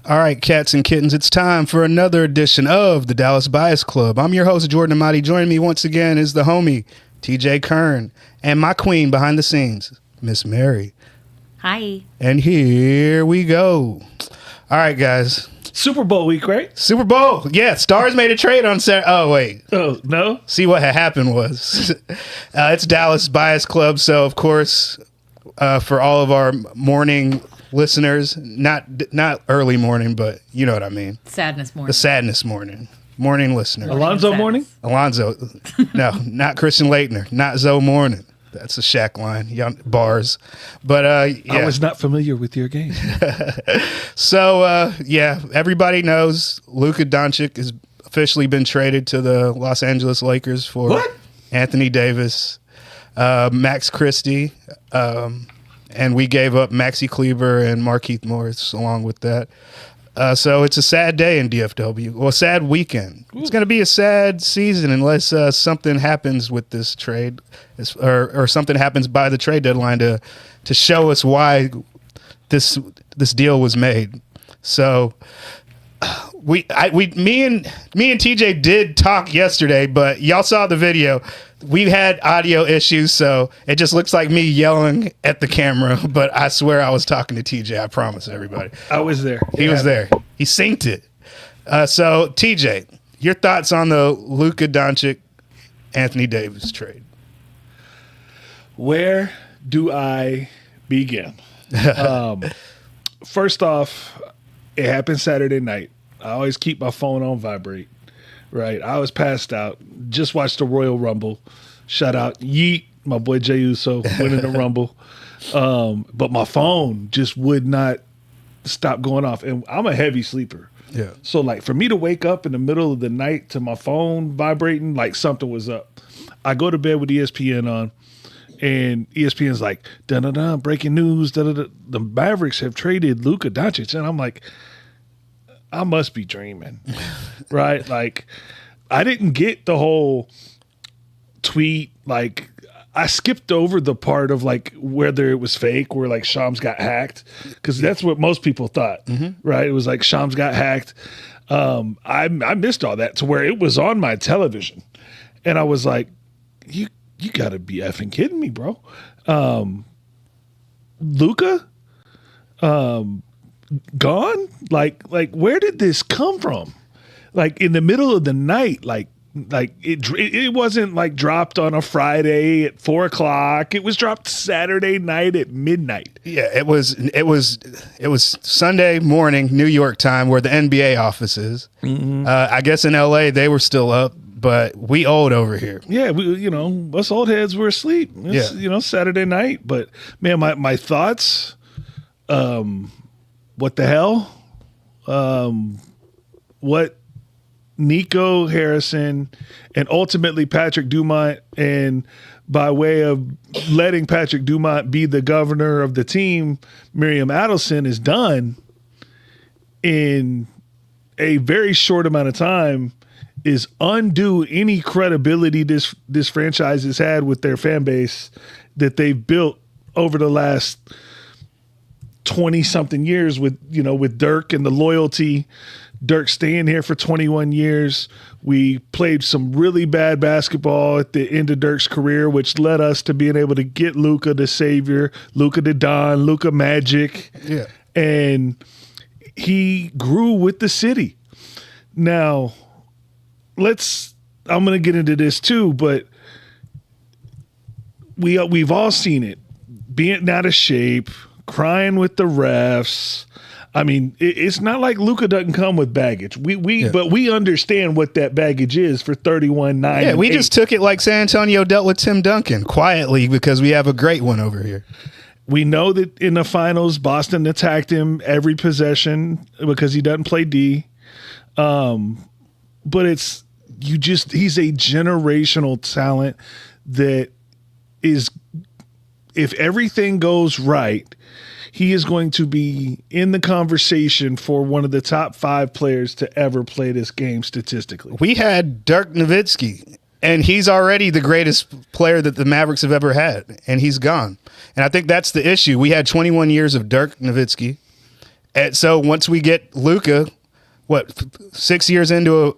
All right, cats and kittens, it's time for another edition of the Dallas Bias Club. I'm your host, Jordan Amati. Joining me once again is the homie, TJ Kern, and my queen behind the scenes, Miss Mary. Hi. And here we go. All right, guys. Super Bowl week, right? Super Bowl. Yeah, Stars made a trade on Saturday. Oh, wait. Oh, no? See, what had happened was it's Dallas Bias Club, so of course, for all of our morning listeners, not early morning, but you know what I mean. Sadness morning. The sadness morning listener. Alonzo Morning? Alonzo. No, not Christian Laettner. Not Zoe Morning. That's a Shaq line. Bars. But yeah. I was not familiar with your game. So yeah, everybody knows Luka Doncic has officially been traded to the Los Angeles Lakers for Anthony Davis, Max Christie, and we gave up Maxi Kleber and Markieff Morris along with that. So it's a sad day in DFW. Well, a sad weekend. Ooh. It's going to be a sad season unless something happens with this trade, or something happens by the trade deadline to show us why this deal was made. So me and TJ did talk yesterday, but y'all saw the video. We've had audio issues, so it just looks like me yelling at the camera, but I swear I was talking to TJ. I promise everybody. I was there. He was there. He synced it. So, TJ, your thoughts on the Luka Doncic-Anthony Davis trade? Where do I begin? First off, it happened Saturday night. I always keep my phone on vibrate. Right. I was passed out. Just watched the Royal Rumble. Shout out Yeet, my boy Jey Uso, winning the Rumble. But my phone just would not stop going off. And I'm a heavy sleeper. Yeah. So, like, for me to wake up in the middle of the night to my phone vibrating, like something was up. I go to bed with ESPN on, and ESPN's like, da-da-da, breaking news, da-da-da. The Mavericks have traded Luka Doncic. And I'm like, I must be dreaming, right? Like, I didn't get the whole tweet. Like, I skipped over the part of, like, whether it was fake, where, like, Shams got hacked, because that's what most people thought, right? It was like Shams got hacked. I missed all that to where it was on my television. And I was like, you got to be effing kidding me, bro. Luka? Gone? Like where did this come from? Like, in the middle of the night, like it wasn't like dropped on a Friday at 4:00. It was dropped Saturday night at midnight. Yeah, it was Sunday morning, New York time, where the NBA office is. I guess in LA they were still up, but we old over here. Yeah, us old heads were asleep. It's, Saturday night. But man, my thoughts. What the hell? What Nico Harrison and ultimately Patrick Dumont, and by way of letting Patrick Dumont be the governor of the team, Miriam Adelson, is done in a very short amount of time is undo any credibility this franchise has had with their fan base that they've built over the last 20-something years with Dirk and the loyalty. Dirk staying here for 21 years. We played some really bad basketball at the end of Dirk's career, which led us to being able to get Luka the Savior, Luka the Don, Luka Magic. Yeah. And he grew with the city. Now, I'm going to get into this too, but we've all seen it. Being out of shape, crying with the refs. I mean, it's not like Luka doesn't come with baggage. But we understand what that baggage is for 31-9. Yeah, we just took it like San Antonio dealt with Tim Duncan quietly because we have a great one over here. We know that in the finals, Boston attacked him every possession because he doesn't play D. But he's a generational talent that is, if everything goes right, he is going to be in the conversation for one of the top 5 players to ever play this game statistically. We had Dirk Nowitzki, and he's already the greatest player that the Mavericks have ever had, and he's gone. And I think that's the issue. We had 21 years of Dirk Nowitzki, And so once we get Luka, 6 years into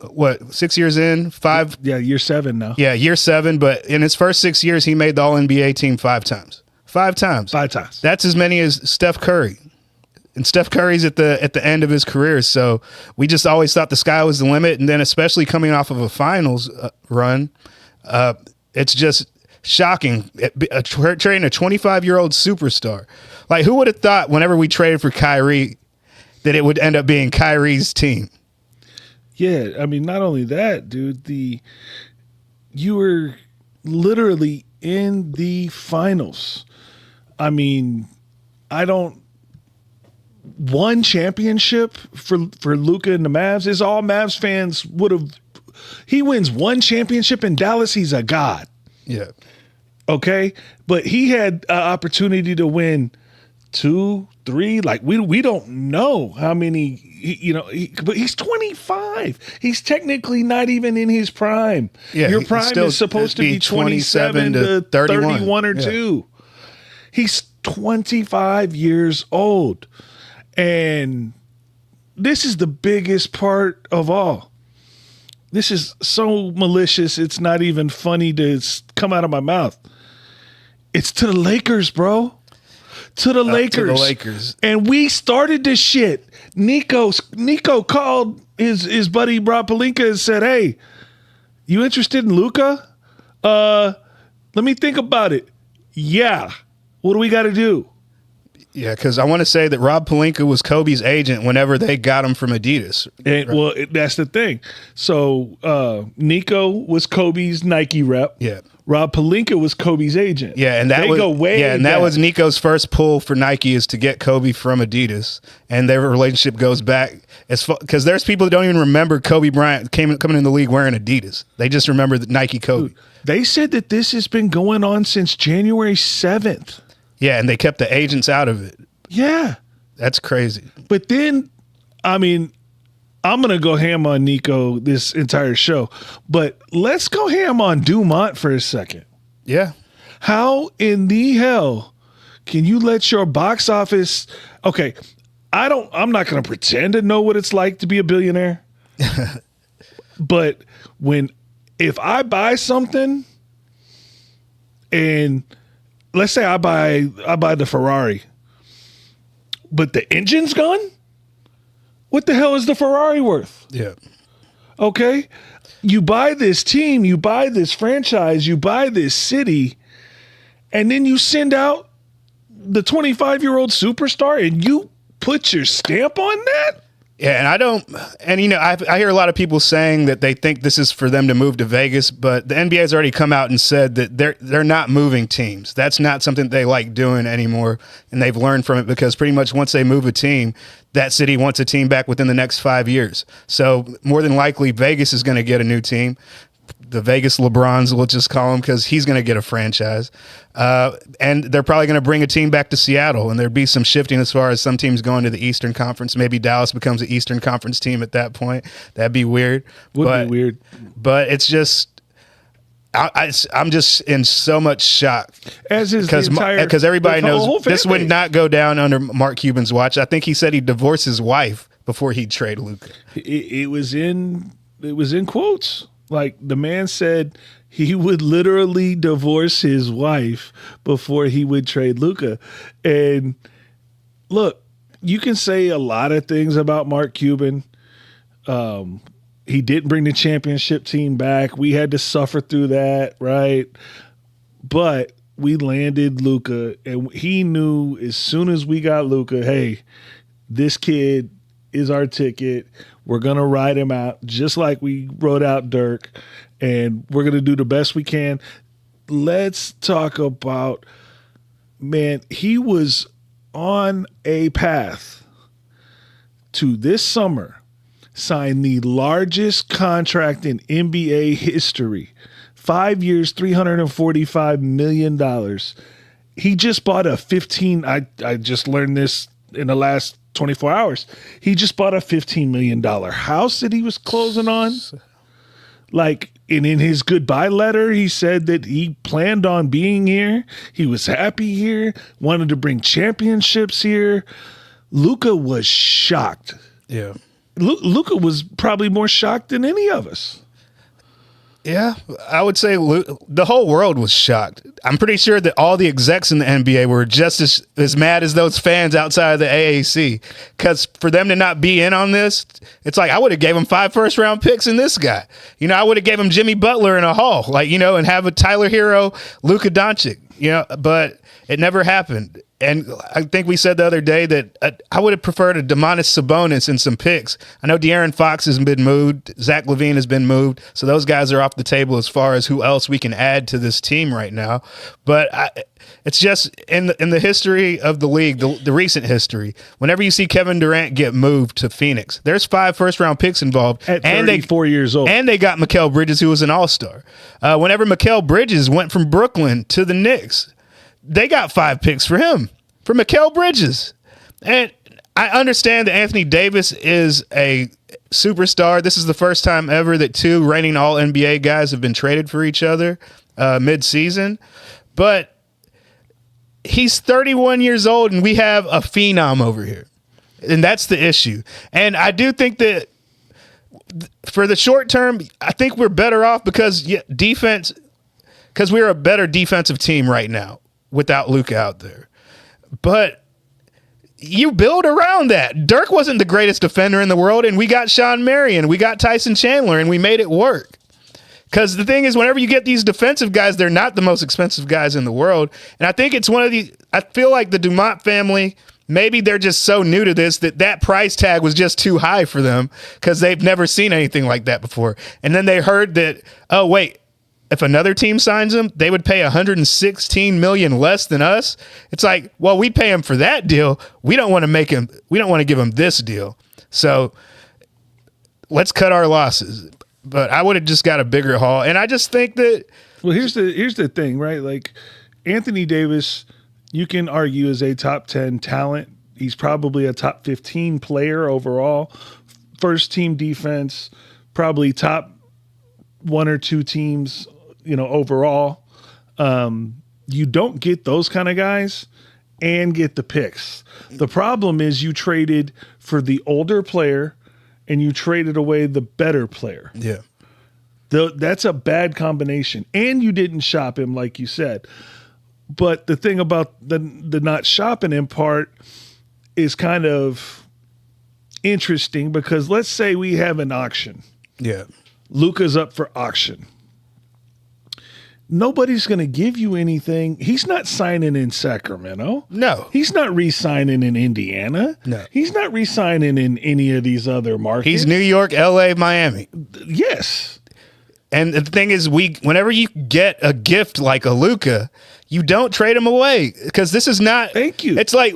6 years in, 5? Yeah, year 7 now. Yeah, year 7. But in his first 6 years, he made the All-NBA team 5 times. 5 times. 5 times. That's as many as Steph Curry. And Steph Curry's at the end of his career. So we just always thought the sky was the limit. And then especially coming off of a finals run, it's just shocking. Trading a 25-year-old superstar. Like, who would have thought whenever we traded for Kyrie that it would end up being Kyrie's team? Yeah, I mean, not only that, dude, you were literally in the finals. I mean, one championship for Luka and the Mavs is all Mavs fans would have. He wins one championship in Dallas, he's a god. Yeah. Okay, but he had an opportunity to win 2, 3. Like we don't know how many. But he's 25. He's technically not even in his prime. Yeah, your prime is supposed to be 27 to 31 or 2. He's 25 years old. And this is the biggest part of all. This is so malicious, it's not even funny to come out of my mouth. It's to the Lakers, bro. To the Lakers. To the Lakers. And we started this shit. Nico called his buddy Rob Pelinka and said, "Hey, you interested in Luka? Let me think about it." Yeah. What do we got to do? Yeah, because I want to say that Rob Pelinka was Kobe's agent whenever they got him from Adidas. Well, that's the thing. So Nico was Kobe's Nike rep. Yeah. Rob Pelinka was Kobe's agent. Yeah, and that go way and back. that was Nico's first pull for Nike is to get Kobe from Adidas, and their relationship goes back because there's people that don't even remember Kobe Bryant coming in the league wearing Adidas. They just remember the Nike Kobe. Dude, they said that this has been going on since January 7th. Yeah, and they kept the agents out of it. Yeah. That's crazy. But then, I mean, I'm going to go ham on Nico this entire show, but let's go ham on Dumont for a second. Yeah. How in the hell can you let your box office... Okay, I'm not going to pretend to know what it's like to be a billionaire. But if I buy something and let's say I buy the Ferrari, but the engine's gone, what the hell is the Ferrari worth? Yeah. Okay? You buy this team, you buy this franchise, you buy this city, and then you send out the 25-year-old superstar and you put your stamp on that? Yeah, I hear a lot of people saying that they think this is for them to move to Vegas, but the NBA has already come out and said that they're not moving teams. That's not something they like doing anymore, and they've learned from it because pretty much once they move a team, that city wants a team back within the next 5 years. So more than likely, Vegas is going to get a new team. The Vegas LeBrons, we'll just call him, because he's going to get a franchise. And they're probably going to bring a team back to Seattle, and there'd be some shifting as far as some teams going to the Eastern Conference. Maybe Dallas becomes an Eastern Conference team at that point. That'd be weird. Would be weird. But it's just, I'm just in so much shock. As is because everybody knows this would not go down under Mark Cuban's watch. I think he said he'd divorce his wife before he'd trade Luka. It was in quotes. Like, the man said he would literally divorce his wife before he would trade Luka. And look, you can say a lot of things about Mark Cuban. He didn't bring the championship team back. We had to suffer through that, right? But we landed Luka, and he knew as soon as we got Luka, hey, this kid is our ticket. We're going to ride him out just like we rode out Dirk, and we're going to do the best we can. Let's talk about, man, he was on a path to this summer sign the largest contract in NBA history. 5 years, $345 million. He just bought a I just learned this in the last 24 hours. He just bought a $15 million house that he was closing on. Like, and in his goodbye letter, he said that he planned on being here. He was happy here, wanted to bring championships here. Luka was shocked. Yeah. Luka was probably more shocked than any of us. Yeah, I would say the whole world was shocked. I'm pretty sure that all the execs in the NBA were just as mad as those fans outside of the AAC. Because for them to not be in on this, it's like I would have gave them 5 first-round picks in this guy. I would have gave him Jimmy Butler in a Hall, and have a Tyler Hero, Luka Doncic. But it never happened. And I think we said the other day that I would have preferred a Domantas Sabonis and some picks. I know De'Aaron Fox has been moved. Zach LaVine has been moved. So those guys are off the table as far as who else we can add to this team right now. But it's just in the history of the league, the recent history, whenever you see Kevin Durant get moved to Phoenix, there's 5 first-round picks involved. At 34 years old. And they got Mikal Bridges, who was an all-star. Whenever Mikal Bridges went from Brooklyn to the Knicks, they got 5 picks for him, for Mikal Bridges. And I understand that Anthony Davis is a superstar. This is the first time ever that 2 reigning All-NBA guys have been traded for each other mid-season. But he's 31 years old, and we have a phenom over here. And that's the issue. And I do think that for the short term, I think we're better off because we're a better defensive team right now without Luka out there. But you build around that. Dirk wasn't the greatest defender in the world, and we got Sean Marion, we got Tyson Chandler, and we made it work. Because the thing is, whenever you get these defensive guys, they're not the most expensive guys in the world. And I think it's I feel like the Dumont family, maybe they're just so new to this that price tag was just too high for them because they've never seen anything like that before. And then they heard that, oh, wait, if another team signs him, they would pay $116 million less than us. It's like, well, we pay him for that deal. We don't want to give him this deal. So let's cut our losses. But I would have just got a bigger haul. And I just think that. Well, here's the thing, right? Like Anthony Davis, you can argue is a top 10 talent. He's probably a top 15 player overall. First team defense, probably top 1 or 2 teams, overall. You don't get those kind of guys and get the picks. The problem is you traded for the older player and you traded away the better player. Yeah. That's a bad combination. And you didn't shop him, like you said. But the thing about the not shopping him part is kind of interesting because let's say we have an auction. Yeah. Luka's up for auction. Nobody's going to give you anything. He's not signing in Sacramento. No. He's not re-signing in Indiana. No. He's not re-signing in any of these other markets. He's New York, LA, Miami. Yes. And the thing is, whenever you get a gift like a Luka, you don't trade him away because this is not. Thank you. It's like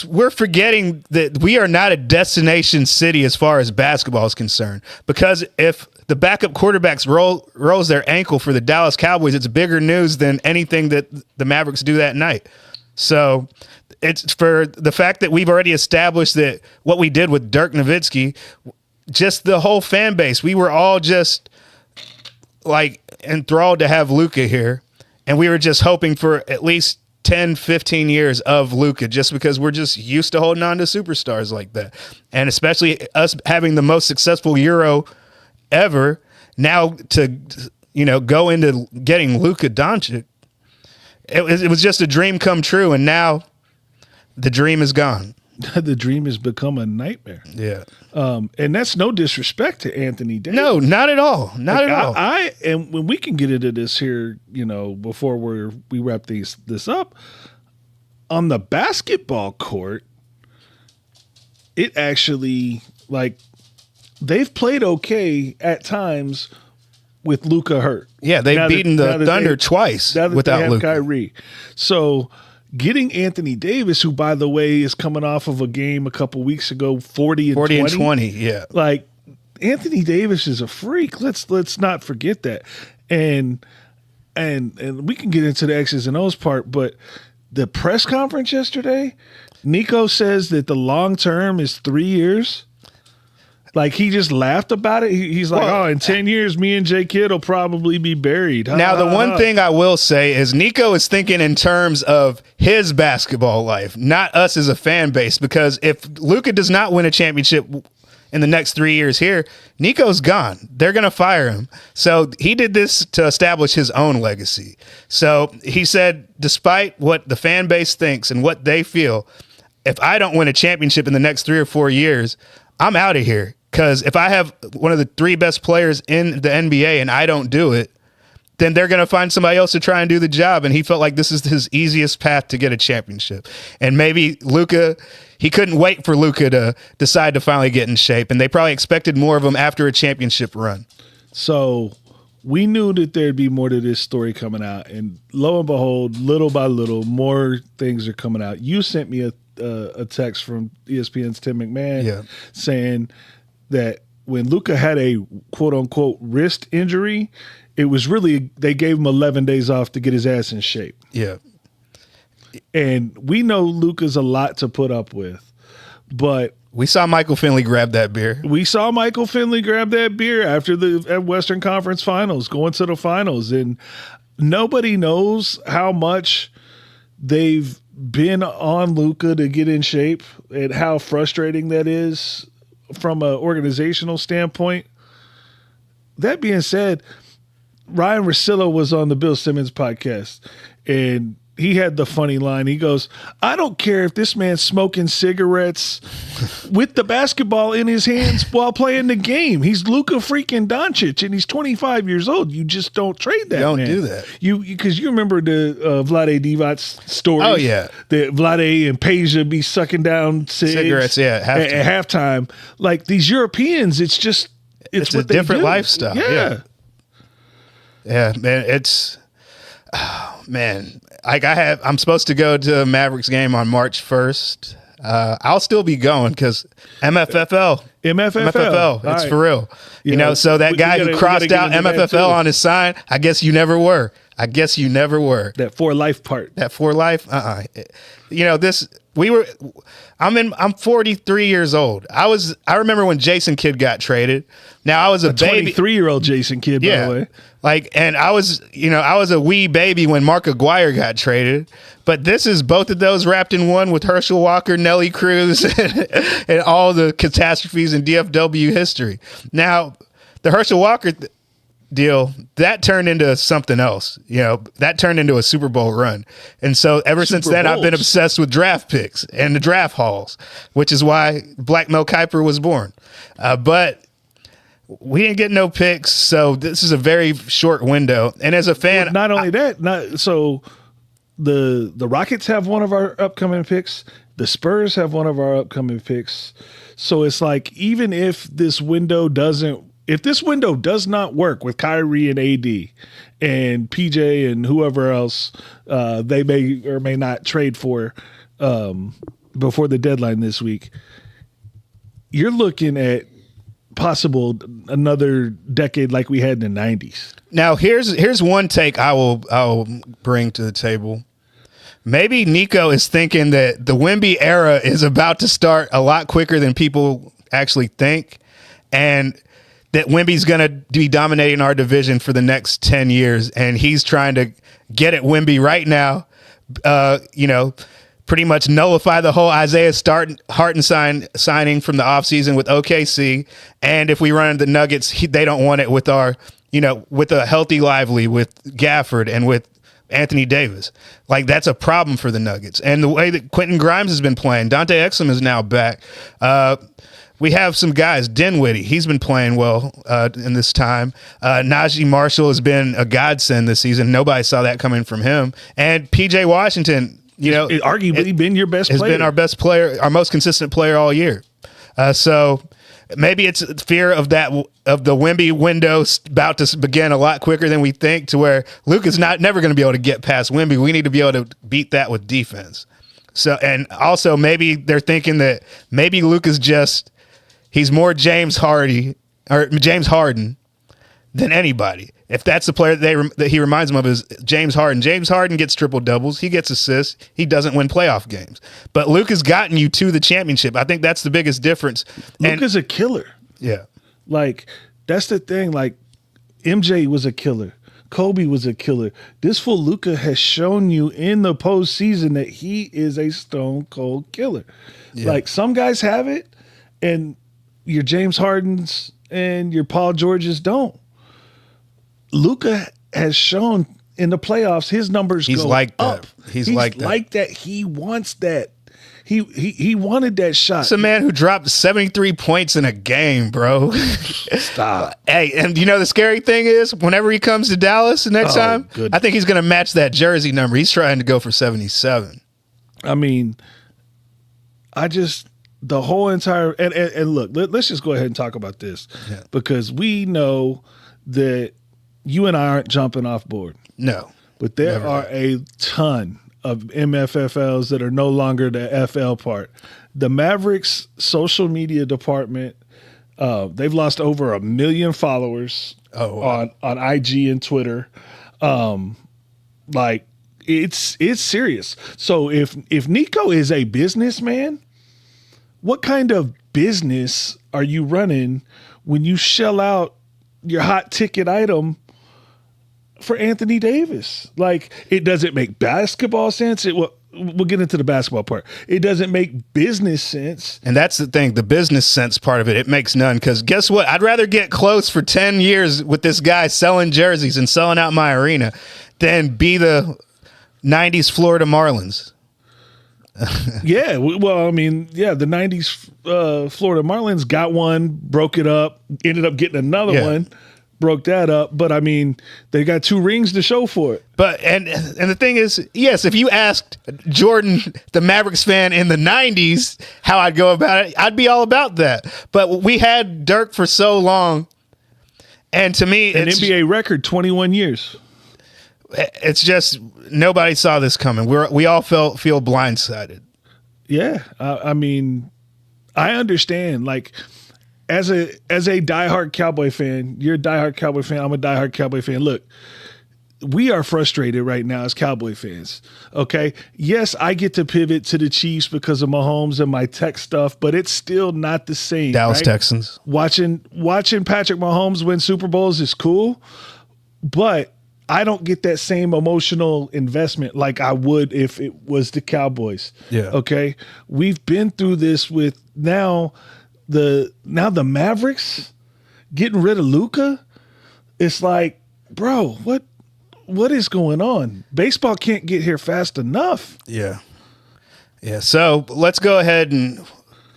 we're forgetting that we are not a destination city as far as basketball is concerned. Because if the backup quarterbacks rolls their ankle for the Dallas Cowboys, it's bigger news than anything that the Mavericks do that night. So it's for the fact that we've already established that what we did with Dirk Nowitzki, just the whole fan base, we were all just like enthralled to have Luka here. And we were just hoping for at least 10, 15 years of Luka just because we're just used to holding on to superstars like that. And especially us having the most successful Euro ever, now to, go into getting Luka Doncic, it was just a dream come true. And now the dream is gone. The dream has become a nightmare. Yeah. And that's no disrespect to Anthony Davis. No, not at all. Not at all. And when we can get into this here, before we wrap this up, on the basketball court, it actually, they've played okay at times with Luka hurt. Yeah, they've beaten the Thunder twice without Luka. Kyrie. So getting Anthony Davis, who, by the way, is coming off of a game a couple weeks ago, 40 and 20, yeah. Anthony Davis is a freak. Let's not forget that. And we can get into the X's and O's part, but the press conference yesterday, Nico says that the long term is 3 years. Like, he just laughed about it. He's like, in 10 years, me and J. Kidd will probably be buried. Now, the one thing I will say is Nico is thinking in terms of his basketball life, not us as a fan base, because if Luka does not win a championship in the next 3 years here, Nico's gone. They're going to fire him. So he did this to establish his own legacy. So he said, despite what the fan base thinks and what they feel, if I don't win a championship in the next 3 or 4 years, I'm out of here. Because if I have one of the 3 best players in the NBA and I don't do it, then they're going to find somebody else to try and do the job. And he felt like this is his easiest path to get a championship. And maybe Luka, he couldn't wait for Luka to decide to finally get in shape. And they probably expected more of him after a championship run. So we knew that there'd be more to this story coming out. And lo and behold, little by little, more things are coming out. You sent me a text from ESPN's Tim McMahon saying that when Luka had a quote-unquote wrist injury, it was really, they gave him 11 days off to get his ass in shape. Yeah. And we know Luka's a lot to put up with, but we saw Michael Finley grab that beer. We saw Michael Finley grab that beer after the Western Conference Finals, going to the finals. And nobody knows how much they've been on Luka to get in shape and how frustrating that is from an organizational standpoint. That being said, Ryan Russillo was on the Bill Simmons podcast, and he had the funny line. He goes, I don't care if this man's smoking cigarettes with the basketball in his hands while playing the game. He's Luka freaking Doncic, and he's 25 years old. You just don't trade that. You don't do that. Because you remember the Vlade Divac's story. Oh, yeah. That Vlade and Peja be sucking down cigarettes at halftime. Like, these Europeans, it's a different lifestyle. Yeah. Yeah, man, man. Like I'm supposed to go to a Mavericks game on March 1st. I'll still be going because MFFL, it's right. For real. You know, so that guy who crossed out MFFL on his sign, I guess you never were. That for life part. That for life. You know, I'm 43 years old. I remember when Jason Kidd got traded. Now I was a baby. 23-year-old Jason Kidd, by the way. Like, and I was a wee baby when Mark Aguirre got traded. But this is both of those wrapped in one with Herschel Walker, Nelly Cruz, and all the catastrophes in DFW history. Now, the Herschel Walker deal, that turned into something else. You know, that turned into a Super Bowl run. And so ever since then, I've been obsessed with draft picks and the draft halls, which is why Black Mel Kiper was born. But we didn't get no picks, so this is a very short window. And as a fan, well, not only that, so the Rockets have one of our upcoming picks. The Spurs have one of our upcoming picks. So it's like, even if this window does not work with Kyrie and AD and PJ and whoever else they may or may not trade for before the deadline this week, you're looking at possible another decade like we had in the 90s. Now, here's one take I will bring to the table. Maybe Nico is thinking that the Wemby era is about to start a lot quicker than people actually think, and that Wemby's going to be dominating our division for the next 10 years, and he's trying to get at Wemby right now, pretty much nullify the whole Isaiah Harden signing from the offseason with OKC. And if we run into the Nuggets, they don't want it with with a healthy Lively, with Gafford, and with Anthony Davis. Like, that's a problem for the Nuggets. And the way that Quentin Grimes has been playing, Dante Exum is now back. We have some guys, Dinwiddie, he's been playing well in this time. Najee Marshall has been a godsend this season. Nobody saw that coming from him. And PJ Washington, arguably been your best player. Has been our best player, our most consistent player all year. So maybe it's fear of the Wemby window about to begin a lot quicker than we think, to where Luka's never going to be able to get past Wemby. We need to be able to beat that with defense. So, and also maybe they're thinking that maybe Luka's he's more James Harden than anybody. If that's the player that he reminds him of, is James Harden. James Harden gets triple doubles. He gets assists. He doesn't win playoff games. But Luka's gotten you to the championship. I think that's the biggest difference. Luka's a killer. Yeah. Like, that's the thing. Like, MJ was a killer. Kobe was a killer. This fool Luka has shown you in the postseason that he is a stone cold killer. Yeah. Like, some guys have it, and your James Hardens and your Paul Georges don't. Luka has shown in the playoffs his numbers go like that. up. He's like that. He wants that. He wanted that shot. It's a man who dropped 73 points in a game, bro. Stop. Hey, and you know the scary thing is, whenever he comes to Dallas the next time, good. I think he's going to match that jersey number. He's trying to go for 77. I mean, the whole entire and look, let's just go ahead and talk about this because we know that you and I aren't jumping off board. No. But there are a ton of MFFLs that are no longer the FL part. The Mavericks social media department, they've lost over 1 million followers on IG and Twitter. Like it's serious. So if Nico is a businessman, what kind of business are you running when you shell out your hot ticket item for Anthony Davis? Like, it doesn't make basketball sense. We'll get into the basketball part. It doesn't make business sense. And that's the thing, the business sense part of it, it makes none. Because guess what? I'd rather get close for 10 years with this guy selling jerseys and selling out my arena than be the 90s Florida Marlins. Yeah, well, I mean, yeah, the 90s Florida Marlins got one, broke it up, ended up getting another one, broke that up. But, I mean, they got 2 rings to show for it. But and the thing is, yes, if you asked Jordan, the Mavericks fan in the 90s, how I'd go about it, I'd be all about that. But we had Dirk for so long, and to me, an NBA record, 21 years. It's just nobody saw this coming. We all feel blindsided. Yeah, I mean, I understand. Like, as a diehard Cowboy fan, you're a diehard Cowboy fan. I'm a diehard Cowboy fan. Look, we are frustrated right now as Cowboy fans. Okay, yes, I get to pivot to the Chiefs because of Mahomes and my tech stuff, but it's still not the same. Dallas Texans. Watching Patrick Mahomes win Super Bowls is cool, but I don't get that same emotional investment like I would if it was the Cowboys. Yeah. Okay. We've been through this with now the Mavericks getting rid of Luka. It's like, bro, what is going on? Baseball can't get here fast enough. Yeah. Yeah. So let's go ahead and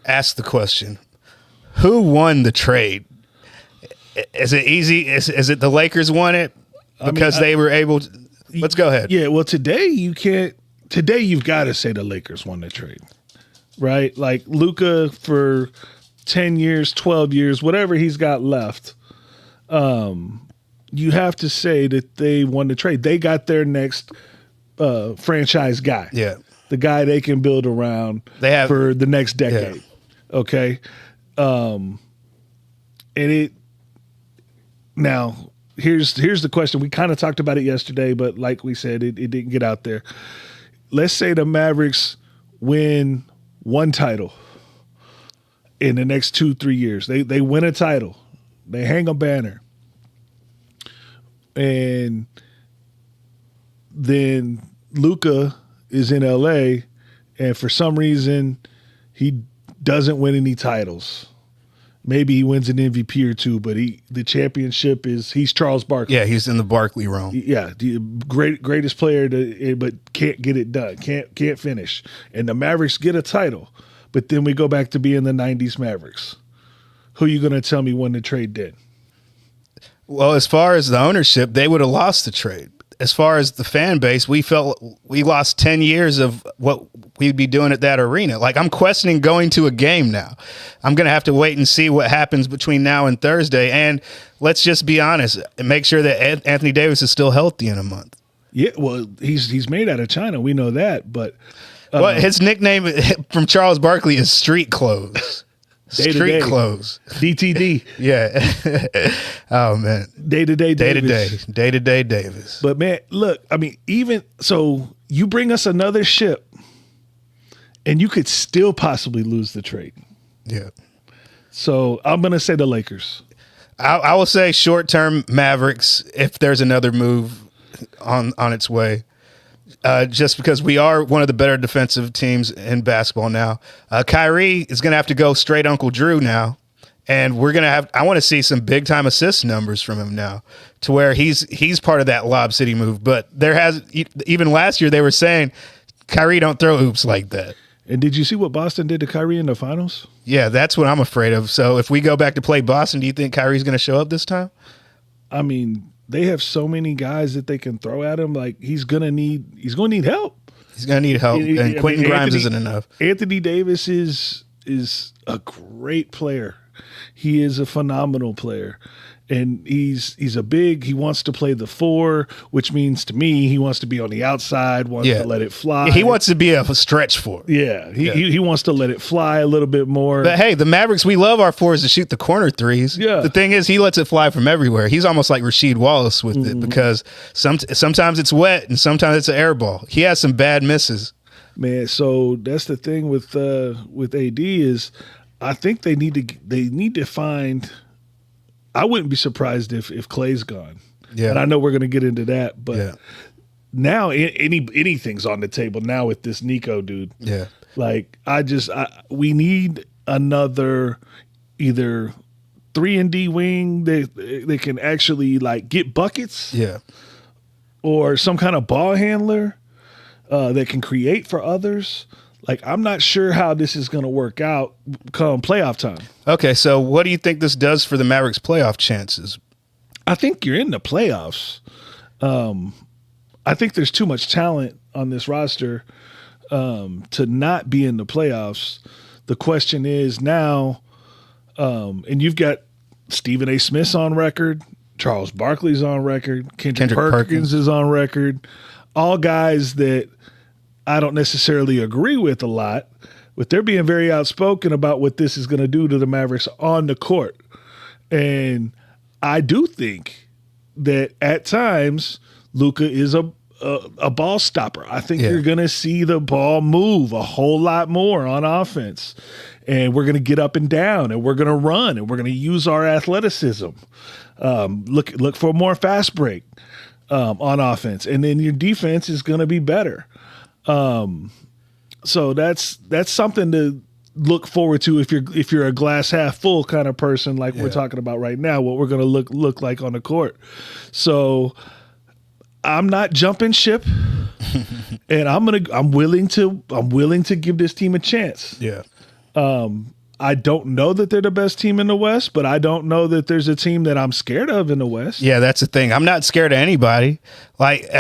ask the question. Who won the trade? Is it easy? Is it the Lakers won it? Because they were able to. Let's go ahead. Yeah, well, today you can't. Today you've got to say the Lakers won the trade, right? Like Luka for 10 years, 12 years, whatever he's got left. You have to say that they won the trade. They got their next franchise guy. Yeah, the guy they can build around. They have for the next decade. Yeah. Okay, and it now. Here's the question. We kind of talked about it yesterday, but like we said, it didn't get out there. Let's say the Mavericks win one title in the next 2-3 years. They win a title. They hang a banner. And then Luka is in LA, and for some reason he doesn't win any titles. Maybe he wins an MVP or two, but the championship he's Charles Barkley. Yeah, he's in the Barkley realm. Yeah, the greatest player, but can't get it done, can't finish. And the Mavericks get a title, but then we go back to being the 90s Mavericks. Who are you going to tell me won the trade then? Well, as far as the ownership, they would have lost the trade. As far as the fan base, we felt we lost 10 years of what we'd be doing at that arena. Like, I'm questioning going to a game now. I'm going to have to wait and see what happens between now and Thursday. And let's just be honest, and make sure that Anthony Davis is still healthy in a month. Yeah, well, he's made out of China. We know that. But well, his nickname from Charles Barkley is Street Clothes. Street clothes. DTD. Yeah. Oh, man. Day-to-day Davis. Day-to-day Davis. But, man, look, I mean, even so, you bring us another ship, and you could still possibly lose the trade. Yeah. So I'm going to say the Lakers. I will say short-term Mavericks if there's another move on its way. Just because we are one of the better defensive teams in basketball now. Kyrie is going to have to go straight Uncle Drew now. And we're going to have – I want to see some big-time assist numbers from him now to where he's part of that Lob City move. But there has – even last year they were saying, Kyrie don't throw oops like that. And did you see what Boston did to Kyrie in the finals? Yeah, that's what I'm afraid of. So if we go back to play Boston, do you think Kyrie's going to show up this time? I mean, they have so many guys that they can throw at him. Like he's going to need help. He's going to need help, and Quentin Grimes isn't enough. Anthony Davis is a great player. He is a phenomenal player. And he's a big, he wants to play the 4, which means to me he wants to be on the outside, wants to let it fly. He wants to be a stretch 4. Yeah, he wants to let it fly a little bit more. But hey, the Mavericks, we love our 4s to shoot the corner threes. Yeah. The thing is, he lets it fly from everywhere. He's almost like Rasheed Wallace with it because sometimes it's wet and sometimes it's an air ball. He has some bad misses. Man, so that's the thing with AD is I think they need to find. I wouldn't be surprised if Clay's gone. Yeah. And I know we're going to get into that, but now anything's on the table now with this Nico dude. Yeah. Like we need another either 3-and-D wing that can actually like get buckets. Yeah. Or some kind of ball handler that can create for others. Like, I'm not sure how this is going to work out come playoff time. Okay, so what do you think this does for the Mavericks' playoff chances? I think you're in the playoffs. I think there's too much talent on this roster to not be in the playoffs. The question is now, and you've got Stephen A. Smith's on record, Charles Barkley's on record, Kendrick Perkins is on record, all guys that I don't necessarily agree with a lot, but they're being very outspoken about what this is going to do to the Mavericks on the court. And I do think that at times Luka is a ball stopper. I think you're going to see the ball move a whole lot more on offense. And we're going to get up and down, and we're going to run, and we're going to use our athleticism. Look for a more fast break on offense. And then your defense is going to be better. So that's something to look forward to if you're a glass half full kind of person like we're talking about right now, what we're going to look like on the court. So I'm not jumping ship and I'm willing to give this team a chance. Yeah. I don't know that they're the best team in the West, but I don't know that there's a team that I'm scared of in the West. Yeah, that's the thing. I'm not scared of anybody. Like,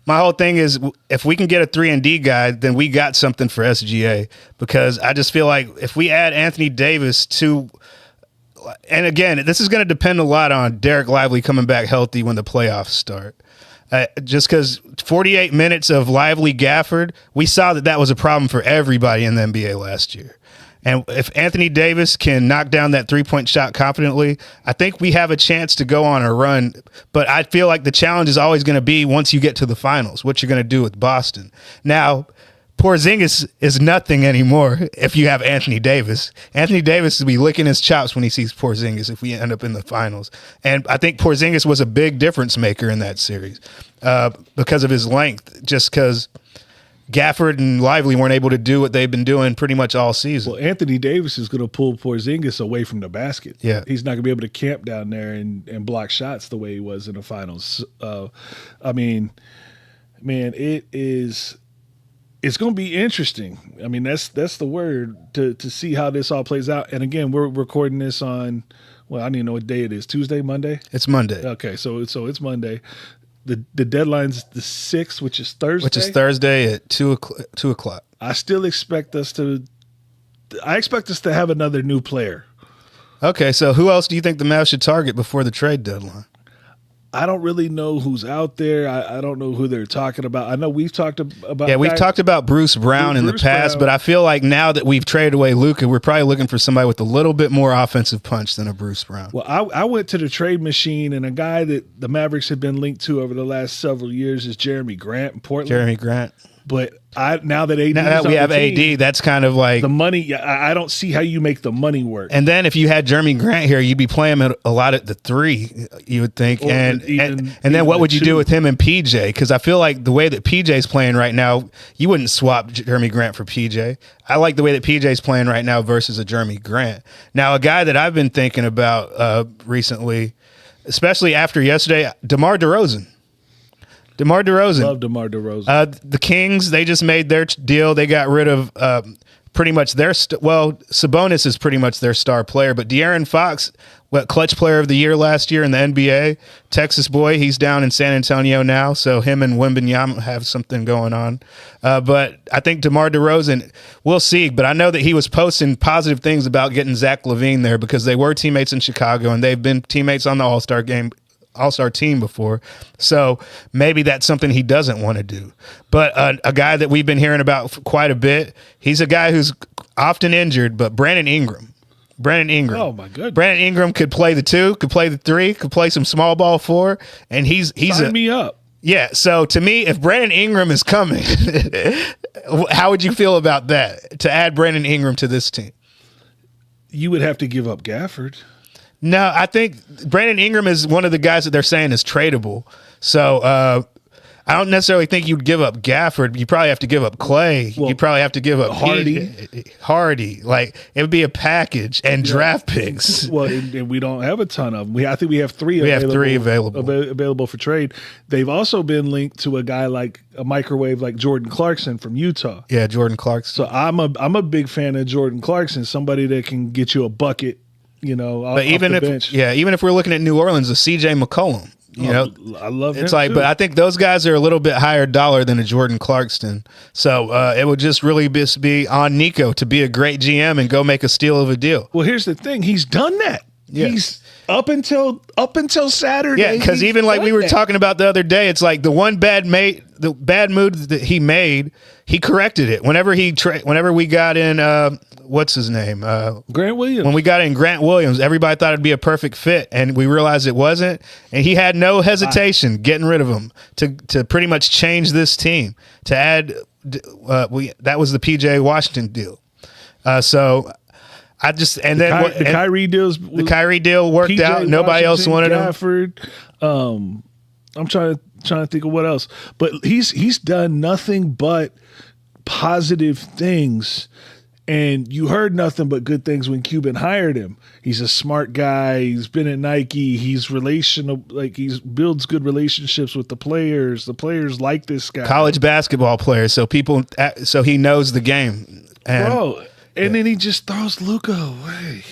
my whole thing is if we can get a 3-and-D guy, then we got something for SGA, because I just feel like if we add Anthony Davis to – and again, this is going to depend a lot on Derek Lively coming back healthy when the playoffs start. Just because 48 minutes of Lively Gafford, we saw that was a problem for everybody in the NBA last year. And if Anthony Davis can knock down that three-point shot confidently, I think we have a chance to go on a run. But I feel like the challenge is always going to be once you get to the finals, what you're going to do with Boston. Now, Porzingis is nothing anymore if you have Anthony Davis. Anthony Davis will be licking his chops when he sees Porzingis if we end up in the finals. And I think Porzingis was a big difference maker in that series because of his length, just because Gafford and Lively weren't able to do what they've been doing pretty much all season. Well, Anthony Davis is going to pull Porzingis away from the basket. Yeah. He's not going to be able to camp down there and block shots the way he was in the finals. I mean, man, it's going to be interesting. I mean, that's the word to see how this all plays out. And again, we're recording this on, well, I don't even know what day it is. Tuesday, Monday? It's Monday. Okay, so it's Monday. The deadline's the 6th, which is Thursday. Which is Thursday at 2 o'clock. I still expect us to have another new player. Okay, so who else do you think the Mavs should target before the trade deadline? I don't really know who's out there. I don't know who they're talking about. I know we've talked about. Yeah, we've talked about Bruce Brown in the past, but I feel like now that we've traded away Luka, we're probably looking for somebody with a little bit more offensive punch than a Bruce Brown. Well, I went to the trade machine, and a guy that the Mavericks have been linked to over the last several years is Jeremy Grant in Portland. Jeremy Grant. But now that we have AD, that's kind of like the money. I don't see how you make the money work. And then if you had Jeremy Grant here, you'd be playing him a lot at the 3, you would think. And then what would you do with him and PJ? Because I feel like the way that PJ's playing right now, you wouldn't swap Jeremy Grant for PJ. I like the way that PJ's playing right now versus a Jeremy Grant. Now, a guy that I've been thinking about recently, especially after yesterday, DeMar DeRozan. Love DeMar DeRozan. The Kings, they just made their deal. They got rid of pretty much their Sabonis is pretty much their star player, but De'Aaron Fox, clutch player of the year last year in the NBA, Texas boy, he's down in San Antonio now, so him and Wembanyama have something going on. But I think DeMar DeRozan, we'll see, but I know that he was posting positive things about getting Zach LaVine there because they were teammates in Chicago and they've been teammates on the All-Star team before, so maybe that's something he doesn't want to do. But a guy that we've been hearing about quite a bit, he's a guy who's often injured, but Brandon Ingram. Oh my goodness. Brandon Ingram could play the 2, could play the 3, could play some small ball 4, and he's Sign me up. Yeah, so to me, if Brandon Ingram is coming, how would you feel about that, to add Brandon Ingram to this team? You would have to give up Gafford. No, I think Brandon Ingram is one of the guys that they're saying is tradable. So I don't necessarily think you'd give up Gafford. You probably have to give up Clay. You probably have to give up Hardy. Like, it would be a package and draft picks. Well, and we don't have a ton of them. I think we have 3 available for trade. They've also been linked to a guy like a microwave like Jordan Clarkson from Utah. Yeah, Jordan Clarkson. So I'm a big fan of Jordan Clarkson, somebody that can get you a bucket. But even if we're looking at New Orleans, a CJ McCollum, I love him. It's like, too. but I think those guys are a little bit higher dollar than a Jordan Clarkson. So it would just really be on Nico to be a great GM and go make a steal of a deal. Well, here's the thing: he's done that. Yeah. He's up until Saturday. Yeah, because even like we were talking about the other day, it's like the bad move that he made, he corrected it. Whenever we got in, what's his name? Grant Williams. When we got in Grant Williams, everybody thought it'd be a perfect fit, and we realized it wasn't. And he had no hesitation getting rid of him to pretty much change this team. To add, that was the PJ Washington deal. So. The Kyrie deal worked PJ out. Nobody else wanted him. I'm trying to think of what else, but he's done nothing but positive things, and you heard nothing but good things when Cuban hired him. He's a smart guy. He's been at Nike. He's relational, like he builds good relationships with the players. The players like this guy. College basketball player, so he knows the game. And then he just throws Luka away.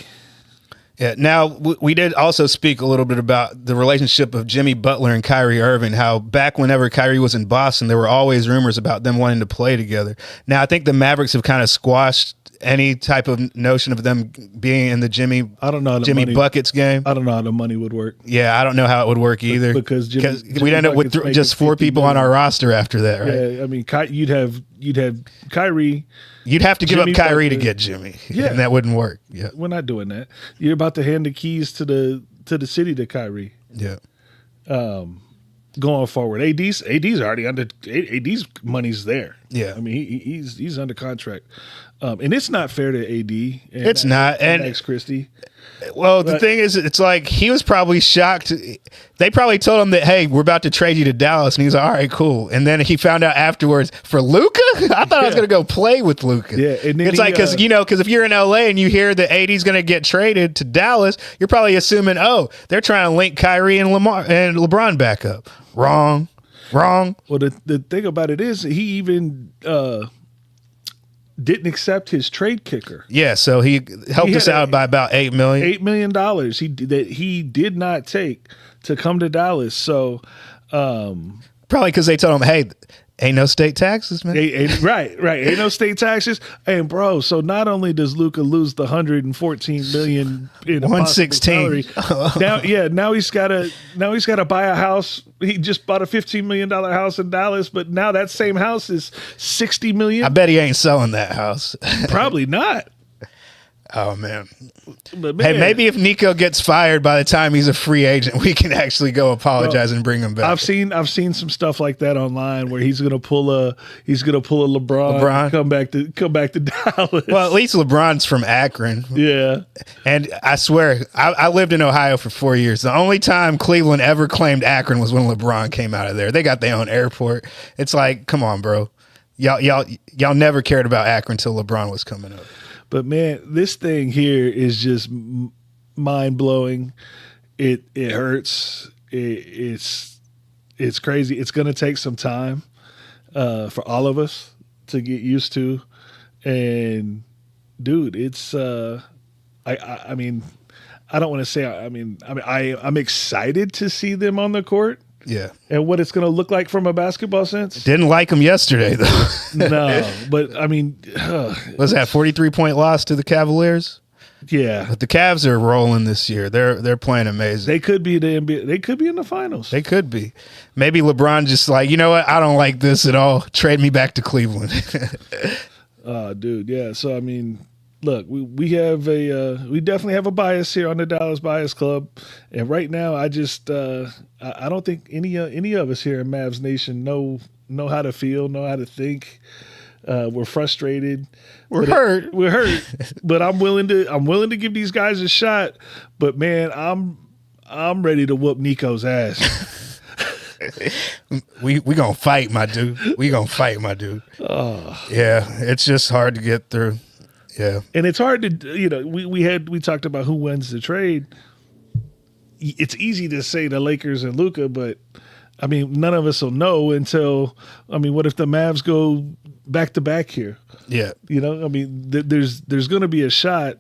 Yeah. Now, we did also speak a little bit about the relationship of Jimmy Butler and Kyrie Irving, how back whenever Kyrie was in Boston, there were always rumors about them wanting to play together. Now, I think the Mavericks have kind of squashed any type of notion of them being in the Jimmy Buckets game. I don't know how the money would work. Yeah, I don't know how it would work either. Because we'd end up with just 4 people on our roster after that, right? Yeah, I mean, you'd have Kyrie. You'd have to give up Kyrie to get Jimmy. Yeah, and that wouldn't work. Yeah, we're not doing that. You're about to hand the keys to the city to Kyrie. Yeah. Going forward, AD's already under. AD's money's there. Yeah, I mean he's under contract, and it's not fair to AD. It's not, and Max Christie. Well, the thing is, it's like he was probably shocked. They probably told him that, hey, we're about to trade you to Dallas, and he's like, all right, cool. And then he found out afterwards, for Luka? I thought I was going to go play with Luka. Yeah, and then it's like, because if you're in LA and you hear that AD's going to get traded to Dallas, you're probably assuming, oh, they're trying to link Kyrie and LeBron back up. Wrong. Well, the thing about it is, he even didn't accept his trade kicker. Yeah, so he helped us out by about $8 million. $8 million that he did not take to come to Dallas. So probably because they told him, hey, ain't no state taxes, man. Right. Ain't no state taxes. And bro, so not only does Luka lose the $114 million in 116 salary, now he's gotta buy a house. He just bought a $15 million house in Dallas, but now that same house is $60 million. I bet he ain't selling that house. Probably not. Oh, man. But Hey, maybe if Nico gets fired by the time he's a free agent, we can actually go apologize and bring him back. I've seen some stuff like that online where he's gonna pull a LeBron. And come back to Dallas. Well, at least LeBron's from Akron. Yeah. And I swear, I lived in Ohio for 4 years. The only time Cleveland ever claimed Akron was when LeBron came out of there. They got their own airport. It's like, come on, bro. Y'all never cared about Akron until LeBron was coming up. But man, this thing here is just mind blowing. It hurts. It's crazy. It's going to take some time for all of us to get used to. And dude, it's I mean, I don't want to say. I'm excited to see them on the court. Yeah. And what it's going to look like from a basketball sense. Didn't like them yesterday, though. No, but I mean. Was that 43-point loss to the Cavaliers? Yeah. But the Cavs are rolling this year. They're playing amazing. They could be the NBA. They could be in the finals. They could be. Maybe LeBron just like, you know what? I don't like this at all. Trade me back to Cleveland. Dude, yeah. So, I mean, look, we definitely have a bias here on the Dallas Bias Club, and right now, I just I don't think any of us here in Mavs Nation know how to feel, know how to think. We're frustrated. We're hurt. We're hurt. But I'm willing to give these guys a shot. But man, I'm ready to whoop Nico's ass. we gonna fight, my dude. We gonna fight, my dude. Oh. Yeah, it's just hard to get through. Yeah. And it's hard to, we talked about who wins the trade. It's easy to say the Lakers and Luka, but I mean, none of us will know until, what if the Mavs go back to back here? Yeah. There's going to be a shot.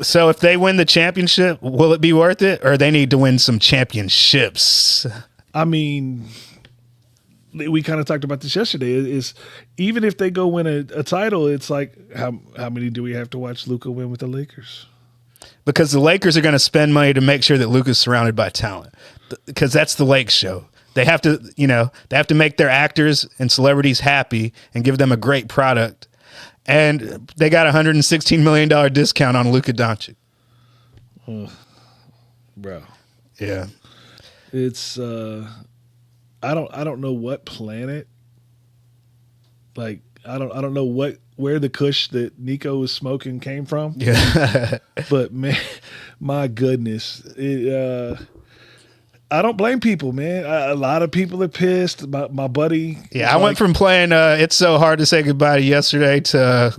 So if they win the championship, will it be worth it? Or they need to win some championships? I mean, we kind of talked about this yesterday. Is even if they go win a title, it's like how many do we have to watch Luka win with the Lakers? Because the Lakers are going to spend money to make sure that Luka's surrounded by talent. Because that's the Lake show. They have to make their actors and celebrities happy and give them a great product. And they got a $116 million discount on Luka Doncic. Bro. Yeah. It's I don't know what planet. Like I don't know where the kush that Nico was smoking came from. Yeah. But man, my goodness, I don't blame people, man. A lot of people are pissed. My buddy. Yeah, I went from playing It's So Hard to Say Goodbye to Yesterday to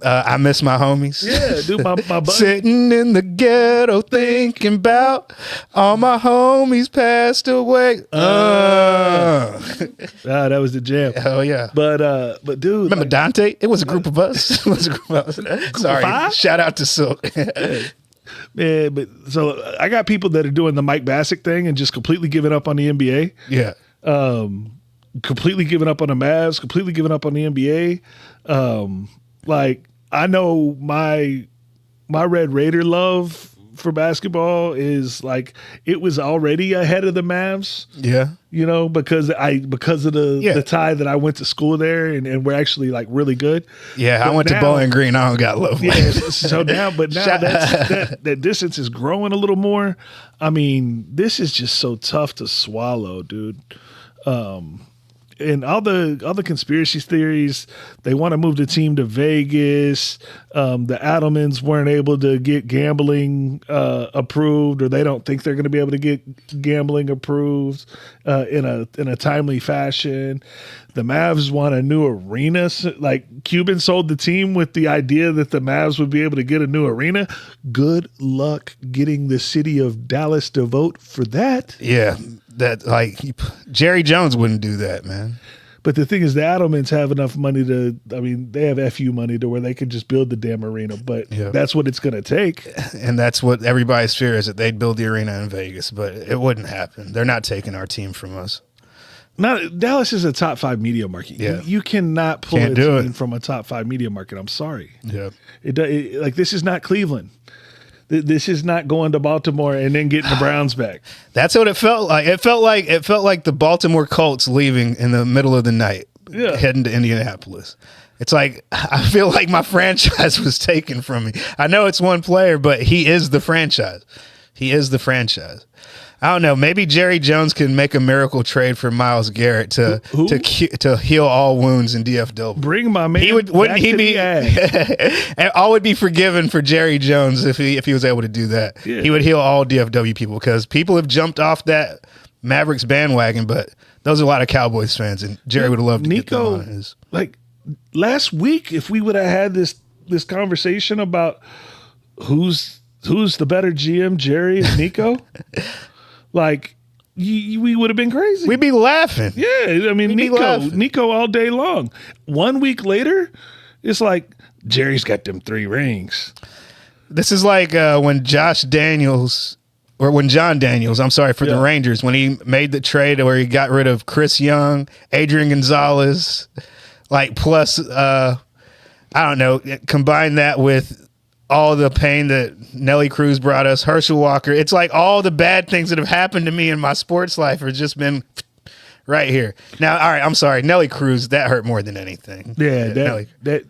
I Miss My Homies. Yeah, dude, my buddy. Sitting in the ghetto thinking about all my homies passed away. That was the jam. Hell yeah. But dude. Remember Dante? It was a group of us. It was a group of us. Sorry. Shout out to Silk. Man, but so I got people that are doing the Mike Bassett thing and just completely giving up on the NBA. Yeah. Completely giving up on the Mavs, completely giving up on the NBA. Like I know my Red Raider love for basketball is like it was already ahead of the Mavs. Yeah. Because of the tie that I went to school there and we're actually like really good. Yeah, I went to Bowling Green. I don't got love. Yeah, so now that distance is growing a little more. I mean, this is just so tough to swallow, dude. And all the conspiracy theories, they want to move the team to Vegas. The Adelmans weren't able to get gambling approved, or they don't think they're going to be able to get gambling approved in a timely fashion. The Mavs want a new arena. Like Cuban sold the team with the idea that the Mavs would be able to get a new arena. Good luck getting the city of Dallas to vote for that. Yeah. That Jerry Jones wouldn't do that, man. But the thing is, the Adelmans have enough money they have FU money to where they could just build the damn arena, but that's what it's going to take. And that's what everybody's fear is, that they'd build the arena in Vegas, but it wouldn't happen. They're not taking our team from us. Dallas is a top 5 media market. Yeah. You cannot pull a team from a top 5 media market. I'm sorry. Yeah. This is not Cleveland. This is not going to Baltimore and then getting the Browns back. That's what it felt like. It felt like the Baltimore Colts leaving in the middle of the night. heading to Indianapolis. It's like I feel like my franchise was taken from me. I know it's one player, but he is the franchise. He is the franchise. I don't know. Maybe Jerry Jones can make a miracle trade for Myles Garrett to heal all wounds in DFW. Bring my man. Wouldn't he be? All would be forgiven for Jerry Jones if he was able to do that. Yeah. He would heal all DFW people because people have jumped off that Mavericks bandwagon, but those are a lot of Cowboys fans, and Jerry would have loved to get them on his. Like last week, if we would have had this conversation about who's the better GM, Jerry and Nico. Like, we would have been crazy. We'd be laughing. Yeah, I mean, Nico all day long. 1 week later, it's like, Jerry's got them 3 rings. This is like when John Daniels, for the Rangers, when he made the trade where he got rid of Chris Young, Adrian Gonzalez, like plus, I don't know, combine that with all the pain that Nelly Cruz brought us, Herschel Walker. It's like all the bad things that have happened to me in my sports life have just been right here. Now, all right, I'm sorry. That Cruz, that hurt more than anything. Yeah, that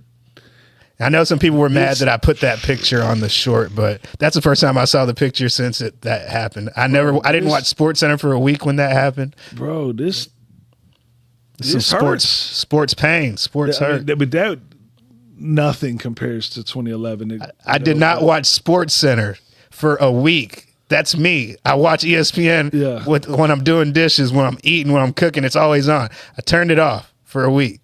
I know some people were mad that I put that picture on the short, but that's the first time I saw the picture since that happened. I didn't watch SportsCenter for a week when that happened. Bro, this is sports pain. Sports hurt. But that nothing compares to 2011. I did not watch SportsCenter for a week. That's me. I watch ESPN when I'm doing dishes, when I'm eating, when I'm cooking. It's always on. I turned it off for a week.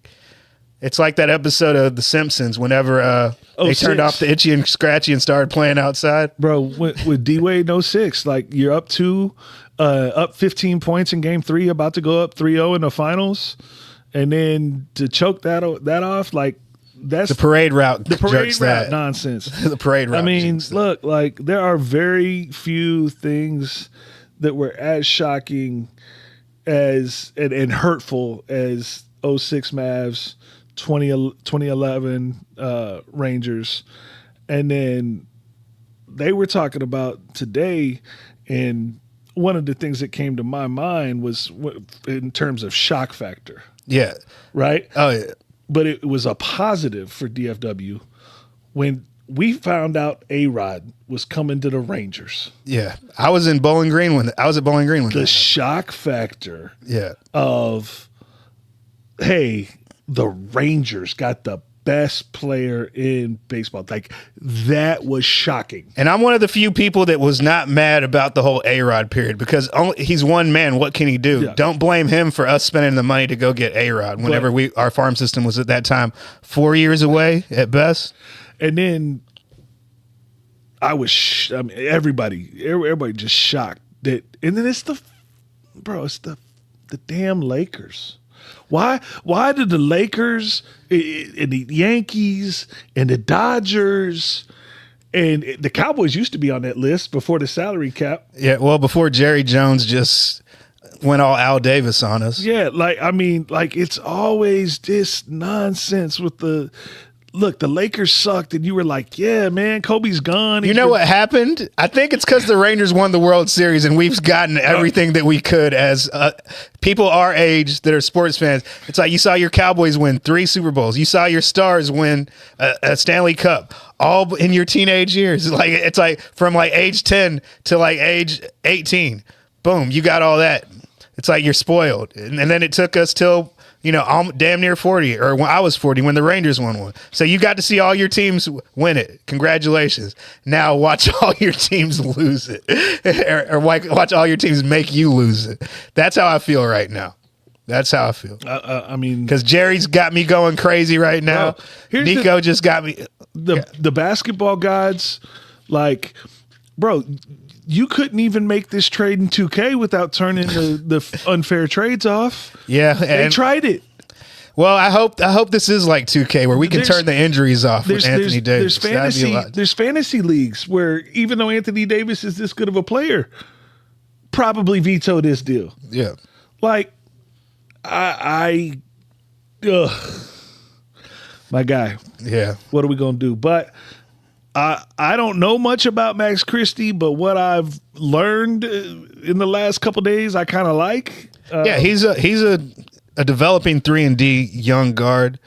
It's like that episode of The Simpsons whenever they turned off the Itchy and Scratchy and started playing outside. Bro, with D-Wade 06, like you're up 15 points in game 3, about to go up 3-0 in the finals. And then to choke that off, like, that's the parade route. The parade route nonsense. The parade route. I mean, look, like there are very few things that were as shocking as and hurtful as 06 Mavs, 2011 Rangers, and then they were talking about today, and one of the things that came to my mind was in terms of shock factor. Yeah. Right. Oh yeah. But it was a positive for DFW when we found out A-Rod was coming to the Rangers. Yeah. I was at Bowling Green when the shock factor of, hey, the Rangers got the best player in baseball. Like, that was shocking. And I'm one of the few people that was not mad about the whole A-Rod period because he's one man. What can he do? Yeah. Don't blame him for us spending the money to go get A-Rod whenever our farm system was at that time 4 years away at best. And then everybody just shocked that. And then it's the damn Lakers. Why did the Lakers and the Yankees and the Dodgers and the Cowboys used to be on that list before the salary cap? Yeah, well, before Jerry Jones just went all Al Davis on us. Yeah, it's always this nonsense with the look, the Lakers sucked, and you were like, yeah, man, Kobe's gone. You know what happened? I think it's because the Rangers won the World Series, and we've gotten everything that we could as people our age that are sports fans. It's like you saw your Cowboys win 3 Super Bowls. You saw your Stars win a Stanley Cup all in your teenage years. It's like from like age 10 to like age 18. Boom, you got all that. It's like you're spoiled. And then it took us till I'm damn near 40, or when I was 40 when the Rangers won one. So you got to see all your teams win it. Congratulations. Now watch all your teams lose it, or watch all your teams make you lose it. That's how I feel right now. That's how I feel. I mean, because Jerry's got me going crazy right now. Nico just got me. The basketball gods, like, bro, you couldn't even make this trade in 2K without turning the unfair trades off. Yeah, they tried it. Well, I hope this is like 2K where we can turn the injuries off with Anthony Davis. There's fantasy leagues where even though Anthony Davis is this good of a player, probably veto this deal. Yeah, like my guy. Yeah, what are we gonna do? But I don't know much about Max Christie, but what I've learned in the last couple of days, I kind of like. Yeah, he's a a developing 3-and-D young guard.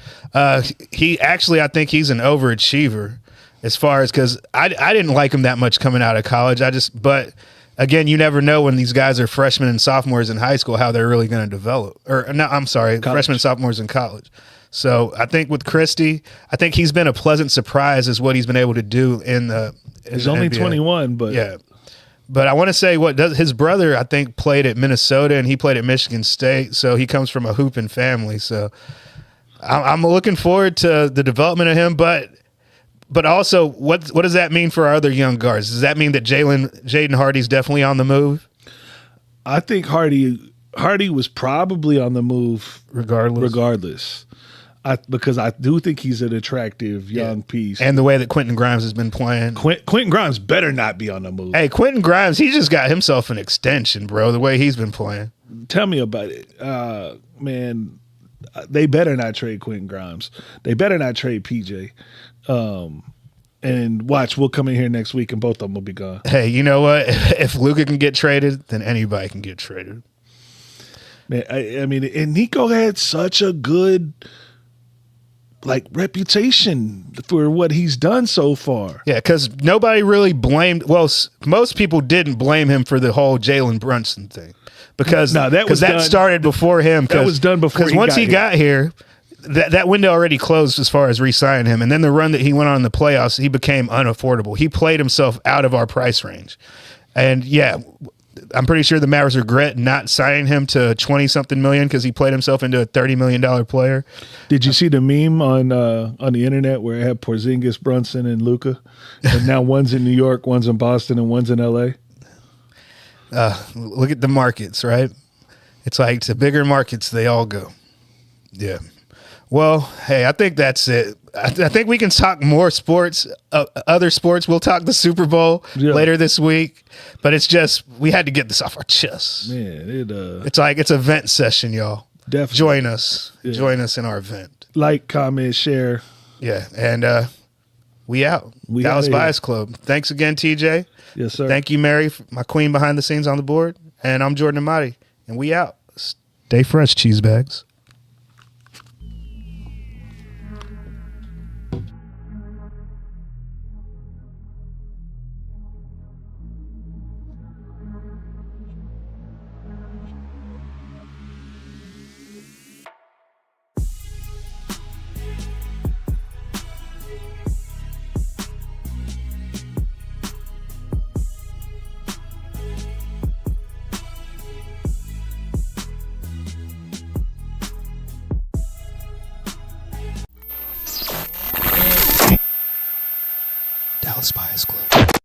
He actually, I think he's an overachiever as far as, because I didn't like him that much coming out of college. But again, you never know when these guys are freshmen and sophomores in high school how they're really going to develop. Or no, I'm sorry, college. Freshmen and sophomores in college. So I think with Christie, I think he's been a pleasant surprise as what he's been able to do in the. He's only NBA. 21, but yeah. But I want to say his brother, I think, played at Minnesota and he played at Michigan State. So he comes from a hooping family. So I'm looking forward to the development of him. But also, what does that mean for our other young guards? Does that mean that Jaden Hardy's definitely on the move? I think Hardy was probably on the move regardless. Because I do think he's an attractive young piece. And the way that Quentin Grimes has been playing. Quentin Grimes better not be on the move. Hey, Quentin Grimes, he just got himself an extension, bro, the way he's been playing. Tell me about it. Man, they better not trade Quentin Grimes. They better not trade PJ. And watch, we'll come in here next week and both of them will be gone. Hey, you know what? If Luka can get traded, then anybody can get traded. Man, I mean, and Nico had such a good reputation for what he's done so far. Yeah, because nobody really blamed. Well, most people didn't blame him for the whole Jalen Brunson thing because that started before him. That was done before. Because once he got here, that window already closed as far as re-signing him, and then the run that he went on in the playoffs, he became unaffordable. He played himself out of our price range, and yeah. I'm pretty sure the Mavericks regret not signing him to 20-something million because he played himself into a $30 million player. Did you see the meme on the internet where it had Porzingis, Brunson, and Luka? And now one's in New York, one's in Boston, and one's in L.A.? Look at the markets, right? It's like the bigger markets, they all go. Yeah. Well, hey, I think that's it. I think we can talk more sports, other sports. We'll talk the Super Bowl later this week, but it's just we had to get this off our chests. Man, it's a vent session, y'all. Definitely. Join us. Yeah. Join us in our event. Like, comment, share. Yeah, and we out. Dallas Bias Club. Thanks again, TJ. Yes, sir. Thank you, Mary, my queen behind the scenes on the board, and I'm Jordan Amati, and we out. Stay fresh, cheese bags. Dallas Bias Club.